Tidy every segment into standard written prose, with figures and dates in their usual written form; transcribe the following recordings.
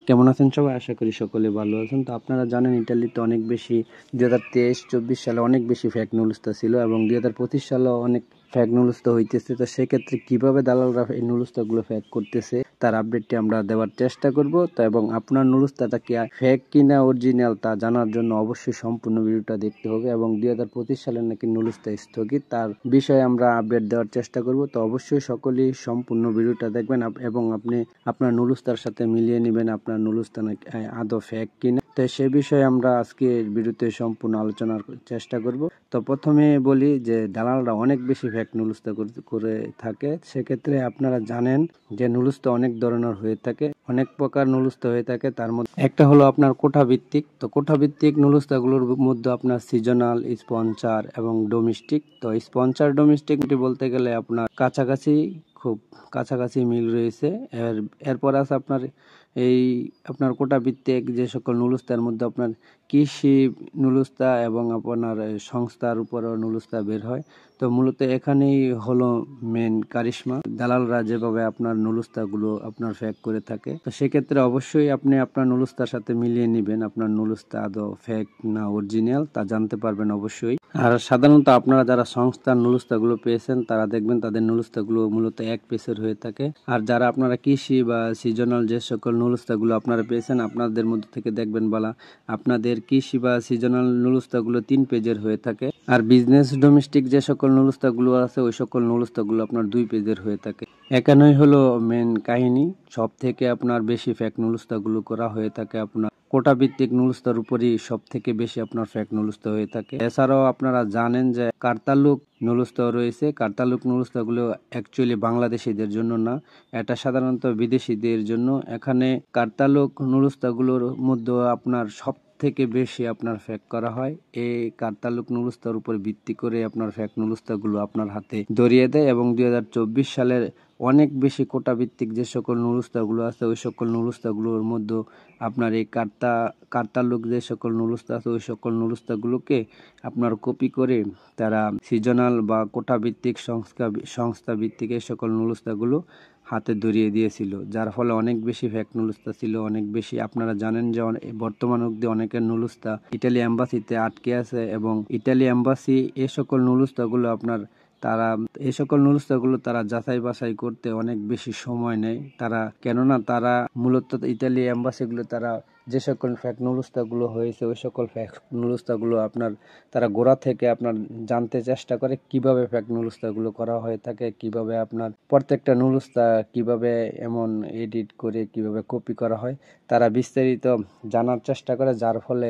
কেমন আছেন সবাই? আশা করি সকলে ভালো আছেন। তো আপনারা জানেন ইতালিতে অনেক বেশি 2023-24 সালে অনেক বেশি ফেক নুডলসটা ছিল এবং 2025 সালেও অনেক ফেক নুডলসটা হইতেছে। তো সেক্ষেত্রে কিভাবে দালালরা এই নুডলসটাগুলো ফেক করতেছে তার আপডেটটি আমরা দেওয়ার চেষ্টা করব। তো এবং আপনার নুডলসটা কি ফেক কিনা অরিজিনাল তা জানার জন্য অবশ্যই সম্পূর্ণ ভিডিওটা দেখতে হবে এবং 2025 সালের নাকি নুডলসটা স্থগিত তার বিষয়ে আমরা আপডেট দেওয়ার চেষ্টা করব। তো অবশ্যই সকলেই সম্পূর্ণ ভিডিওটা দেখবেন এবং আপনি আপনার নুডলসটার সাথে মিলিয়ে নেবেন আপনার নুডলসটা নাকি আদৌ ফেক কিনা। তো সে বিষয়ে আমরা আজকে ভিডিওতে সম্পূর্ণ আলোচনার চেষ্টা করব। তো প্রথমে বলি যে দালালরা অনেক বেশি ফেক নুডলসটা করে থাকে। সেক্ষেত্রে আপনারা জানেন যে নুডলসটা অনেক ধরনের হয়ে থাকে, অনেক প্রকার নুডলসটা হয়ে থাকে। তার মধ্যে একটা হলো আপনার কোঠা ভিত্তিক। তো কোঠা ভিত্তিক নুডলসটাগুলোর মধ্যে আপনার সিজনাল, স্পন্সর এবং ডোমেস্টিক। তো স্পন্সর ডোমেস্টিক বলতে গেলে আপনার খুব কাছাকাছি মিল রয়েছে। এরপর আছে আপনার আপনার কোটা ভিত্তিক যে সকল নুডলসটার মধ্যে আপনার কৃষি নুডলসটা এবং আপনার সংস্থার উপরও নুডলসটা বের হয়। তো মূলত এখানেই হলো মেন কারিশমা, দালালরা যেভাবে আপনার নুডলসটাগুলো আপনার ফেক করে থাকে। তো সেক্ষেত্রে অবশ্যই আপনি আপনার নুডলসটার সাথে মিলিয়ে নেবেন আপনার নুডলসটা আদৌ ফেক না অরিজিনাল তা জানতে পারবেন অবশ্যই। আর সাধারণত আপনারা যারা সংস্থার নুডলসটাগুলো পেয়েছেন তারা দেখবেন তাদের নুডলসটাগুলো মূলত এক পিসের হয়ে থাকে। আর যারা আপনারা কৃষি বা সিজনাল যে সকল নুডলসটাগুলো আপনারা পেয়েছেন আপনাদের মধ্যে থেকে দেখবেন বলা আপনাদের কৃষি বা সিজনাল নুডলসটাগুলো 3 পেজের হয়ে থাকে। আর বিজনেস ডোমেস্টিক যে সকল নুডলসটাগুলো আছে ওই সকল নুডলসটাগুলো আপনার 2 পেজের হয়ে থাকে। এখানেই হলো মেন কাহিনী। সব থেকে আপনার বেশি ফেক নুডলসটাগুলো করা হয়ে থাকে আপনার কোটা ভিত্তিক নুডলসটার উপরই সব থেকে বেশি আপনার ফেক নুডলসটা হয়ে থাকে। এছাড়াও আপনারা জানেন যে কার্তালুক নুডলসটাও রয়েছে। কার্তালুক নুডলসটাগুলো অ্যাকচুয়ালি বাংলাদেশিদের জন্য না, এটা সাধারণত বিদেশিদের জন্য। এখানে কার্তালুক নুডলসটাগুলোর মধ্যে আপনার সব থেকে বেশি আপনার ফেক করা হয়। এই কার্তালুক নুডলসটার উপর ভিত্তি করে আপনার ফেক নুডলসটাগুলো আপনার হাতে ধরিয়ে দেয় এবং 2024 সালের অনেক বেশি কোটা ভিত্তিক যে সকল নুডলসটাগুলো আছে ওই সকল নুডলসটাগুলোর মধ্যে আপনার এই কার্তালুক যে সকল নুডলসটা আছে ওই সকল নুডলসটাগুলোকে আপনার কপি করে তারা সিজনাল বা কোটা ভিত্তিক সংস্থা ভিত্তিক এই সকল নুডলসটাগুলো হাতে ধরিয়ে দিয়েছিল, যার ফলে অনেক বেশি ফেক নুডলসটা ছিল, অনেক বেশি। আপনারা জানেন যে বর্তমান অবধি অনেকের নুডলসটা ইটালি এম্বাসিতে আটকে আছে এবং ইটালি এম্বাসি এই সকল নুডলসটাগুলো আপনার এই সকল নুডলসটাগুলো তারা যাচাই বাছাই করতে অনেক বেশি সময় নেয়। কেননা তারা মূলত ইতালি এম্বাসিগুলো তারা যে সকল ফেক নুডলসটাগুলো হয়েছে ওই সকল ফেক নুডলসটাগুলো আপনার তারা গোড়া থেকে আপনার জানতে চেষ্টা করে কিভাবে ফেক নুডলসটাগুলো করা হয়ে থাকে, কিভাবে আপনার প্রত্যেকটা নুডলসটা কিভাবে এমন এডিট করে কিভাবে কপি করা হয় তারা বিস্তারিত জানার চেষ্টা করে, যার ফলে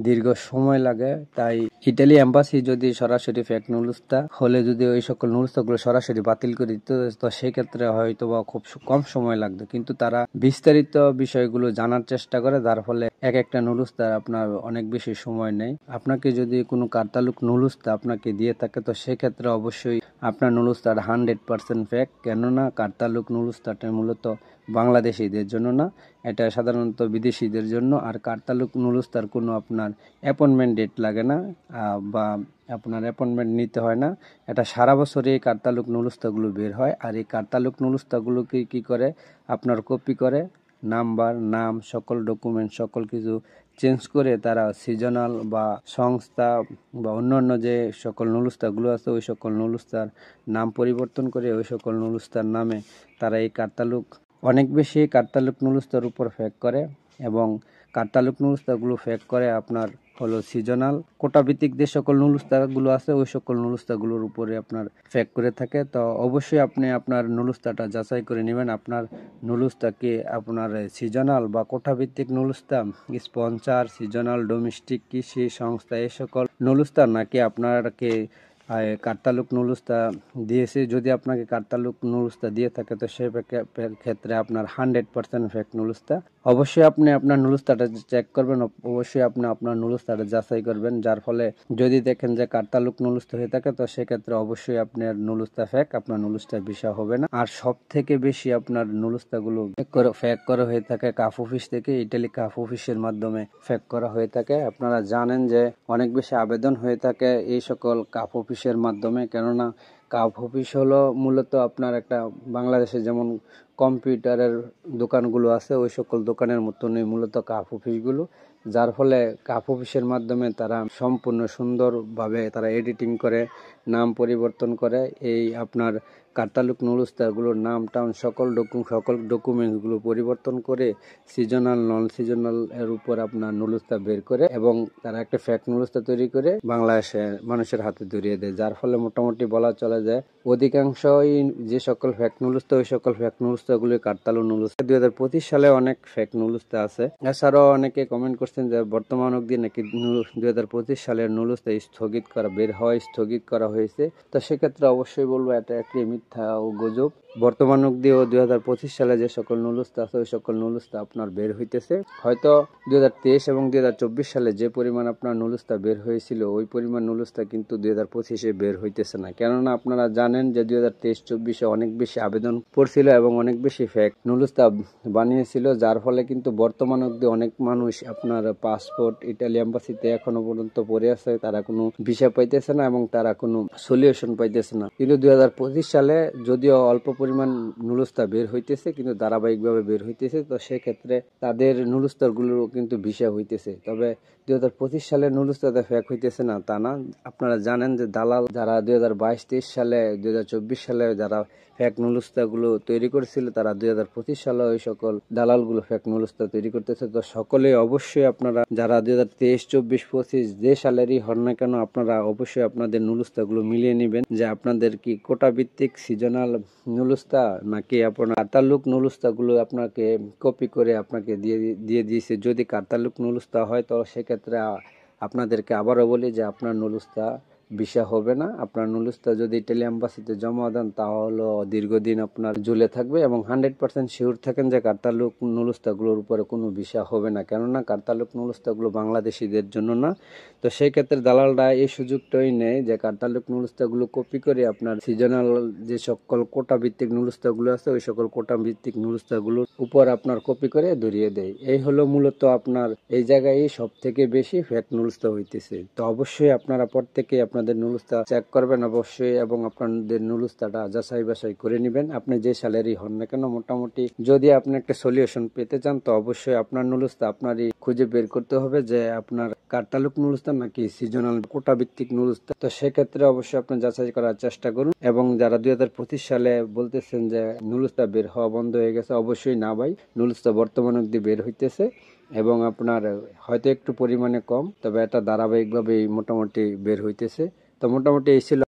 দীর্ঘ সময় লাগে। তাই ইটালি এম্বাসি যদি সরাসরি ফেক নুডলসটা হলে যদি ওই সকল নুডলসগুলো সরাসরি বাতিল করে দিত তো সেক্ষেত্রে হয়তো বা খুব কম সময় লাগতো, কিন্তু তারা বিস্তারিত বিষয়গুলো জানার চেষ্টা করে, যার ফলে এক একটা নুডলসটা আপনার অনেক বেশি সময় নেয়। আপনাকে যদি কোনো কার্তালুক নুডলসটা আপনাকে দিয়ে থাকে তো সেক্ষেত্রে অবশ্যই আপনার নুডলসটা 100% ফেক। কেননা কার্তালুক নুডলসটা মূলত বাংলাদেশিদের জন্য না, এটা সাধারণত বিদেশিদের জন্য। আর কার্তালুক নুডলসটার কোনো আপনার অ্যাপয়েন্টমেন্ট ডেট লাগে না বা আপনার অ্যাপয়েন্টমেন্ট নিতে হয় না। এটা সারা বছর এই কার্তালুক নুডলসটাগুলো বের হয়। আর এই কার্তালুক নুডলসটাগুলোকে কি করে আপনার কপি করে নাম সকল ডকুমেন্ট সকল কিছু চেঞ্জ করে তারা সিজনাল বা সংস্থা বা অন্যান্য যে সকল নুডলসটাগুলো আছে ওই সকল নুডলসটার নাম পরিবর্তন করে ওই সকল নুডলসটার নামে তারা এই অনেক বেশি কার্তালুক নুডলসটার উপর ফেক করে এবং কার্তালুক নুডলসটাগুলো ফেক করে আপনার হলো সিজনাল কোটা ভিত্তিক যে সকল নুডলসটাগুলো আছে ওই সকল নুডলসটাগুলোর উপরে আপনার ফেক করে থাকে। তো অবশ্যই আপনি আপনার নুডলসটা যাচাই করে নেবেন আপনার নুডলসটাকে আপনার সিজনাল বা কোটা ভিত্তিক নুডলসটা স্পন্সর সিজনাল ডোমেস্টিক কৃষি সংস্থা এই সকল নুডলসটা নাকি আপনাকে কার্তালুক নুডলসটা দিয়েছে। যদি আপনাকে কার্তালুক নুডলসটা দিয়ে থাকে তো সেই ক্ষেত্রে আপনার 100% ফেক নুডলসটা। অবশ্যই আপনি আপনার নুডলসটা চেক করবেন, অবশ্যই আপনি আপনার নুডলসটা যাচাই করবেন, যার ফলে যদি দেখেন যে কার্তালুক নুডলসটা হয়ে থাকে তো সেক্ষেত্রে অবশ্যই আপনার নুডলসটা ফেক, আপনার নুডলসটা বিষয় হবে না। আর সব থেকে বেশি আপনার নুডলসটাগুলো ফেক করা হয়ে থাকে কাফ অফিস থেকে, ইটালি কাফ অফিসের মাধ্যমে ফেক করা হয়ে থাকে। আপনারা জানেন যে অনেক বেশি আবেদন হয়ে থাকে এই সকল কাফ অফিসের মাধ্যমে, কেননা কাফ অফিস হলো মূলত আপনার একটা বাংলাদেশে যেমন কম্পিউটারের দোকানগুলো আছে ওই সকল দোকানের মতনই মূলত কাপ অফিসগুলো, যার ফলে কাপ অফিসের মাধ্যমে তারা সম্পূর্ণ সুন্দরভাবে তারা এডিটিং করে, নাম পরিবর্তন করে, এই আপনার কার্তালুক নুলুস্তাগুলোর নাম টাম সকল ডকুমেন্টসগুলো পরিবর্তন করে সিজনাল নন সিজনাল এর উপর আপনার নুলুস্তা বের করে এবং তারা একটা ফ্যাক নুলুস্তা তৈরি করে বাংলাদেশে মানুষের হাতে ধরিয়ে দেয়, যার ফলে মোটামুটি বলা চলে যায় অধিকাংশই যে সকল ফ্যাক নুলুস্তা ওই সকল ফ্যাক নুলুস্তাগুলি কার্তালু নুলুস্তা। 2025 সালে অনেক ফ্যাক নুলুস্তা আছে। এছাড়াও অনেকে কমেন্ট করছেন যে বর্তমান অবধি নাকি 2025 সালের নুলুস্তা স্থগিত করা হয়েছে। তো সেক্ষেত্রে অবশ্যই বলবো এটা একটি মিথ্যা ও গুজব। বর্তমান অবধি ও 2025 সালে যে সকল নুলুস্তা আছে ওই সকল নুলুস্তা আপনার বের হইতেছে। হয়তো 2023 এবং 2024 সালে যে পরিমাণ আপনার নুলুস্তা বের হয়েছিল ওই পরিমাণ নুলুস্তা কিন্তু 2025-এ বের হইতেছে না, কেননা আপনারা জানেন যে 2023-24-এ অনেক বেশি আবেদন পড়ছিল এবং অনেক বেশি ফেক নুলুস্তা বানিয়েছিল, যার ফলে কিন্তু বর্তমান অবধি অনেক মানুষ আপনার পাসপোর্ট ইটালি এম্বাসিতে এখনো পর্যন্ত পড়ে আছে, তারা কোনো ভিসা পাইতেছে না এবং তারা কোনো সলিউশন পাইতেছে না। কিন্তু 2025 সালে যদিও অল্প পরিমাণ নুলুস্তা বের হইতেছে কিন্তু ধারাবাহিকভাবে বের হইতেছে, তো সেক্ষেত্রে তাদের নুলুস্তারগুলো কিন্তু ভিসা হইতেছে। তবে 2025 সালে নুলুস্তাতে ফেক হইতেছে না তা না। আপনারা জানেন যে দালাল যারা 2022-23 সালে 2024 সালে যারা ফেক নুলুস্তাগুলো তৈরি করেছিল তারা 2025 সালে ওই সকল দালালগুলো ফেক নুলুস্তা তৈরি করতেছে। তো সকলে অবশ্যই আপনারা যারা 2023, 24, 25 যে সালেরই হন না কেন আপনারা অবশ্যই আপনাদের নুলুস্তাগুলো মিলিয়ে নেবেন যে আপনাদের কি কোটা ভিত্তিক সিজনাল নুলুস্তা নাকি আপনার কার্তালুক নুলুস্তাগুলো আপনাকে কপি করে আপনাকে দিয়ে দিয়েছে। যদি কার্তালুক নুলুস্তা হয় তো সেক্ষেত্রে আপনাদেরকে আবারও বলি যে আপনার নুলুস্তা ভিসা হবে না। আপনার নুলুস্তা যদি ইটালি এম্বাসিতে জমা দেন তাহলে দীর্ঘদিন আপনার ঝুলে থাকবে এবং 100% শিওর থাকেন যে কার্তালুক নুলুস্তাগুলোর উপরে কোনো ভিসা হবে না, কেননা কার্তালুক নুলুস্তাগুলো বাংলাদেশিদের জন্য না। তো সেই ক্ষেত্রে দালালরা এই সুযোগটাই নেয় যে কার্তালুক নুলুস্তাগুলো কপি করে আপনার সিজনাল যে সকল কোটা ভিত্তিক নুলুস্তাগুলো আছে ওই সকল কোটা ভিত্তিক নুলুস্তাগুলোর উপর আপনার কপি করে ধরিয়ে দেয়। এই হলো মূলত আপনার এই জায়গায় সব থেকে বেশি ফেক নুলুস্তা হইতেছে। তো অবশ্যই আপনারা প্রত্যেকে আপনাদের নুলুস্তা চেক করবেন অবশ্যই এবং আপনাদের নুলুস্তাটা যাচাই বাছাই করে নেবেন আপনি যে সালেরই হন না কেন। মোটামুটি যদি আপনি একটা সলিউশন পেতে চান তো অবশ্যই আপনার নুলুস্তা আপনারই খুঁজে বের করতে হবে যে আপনার কার্তালুক নুলুস্তা নাকি সিজনাল কোটা ভিত্তিক নুলুস্তা। তো সেক্ষেত্রে অবশ্যই আপনি যাচাই করার চেষ্টা করুন। এবং যারা 2025 সালে বলতেছেন যে নুলুস্তা বের হওয়া বন্ধ হয়ে গেছে, অবশ্যই না ভাই, নুলুস্তা বর্তমান অবধি বের হইতেছে এবং আপনার হয়তো একটু পরিমাণে কম, তবে এটা ধারাবাহিকভাবেই মোটামুটি বের হইতেছে। তো মোটামুটি এই ছিল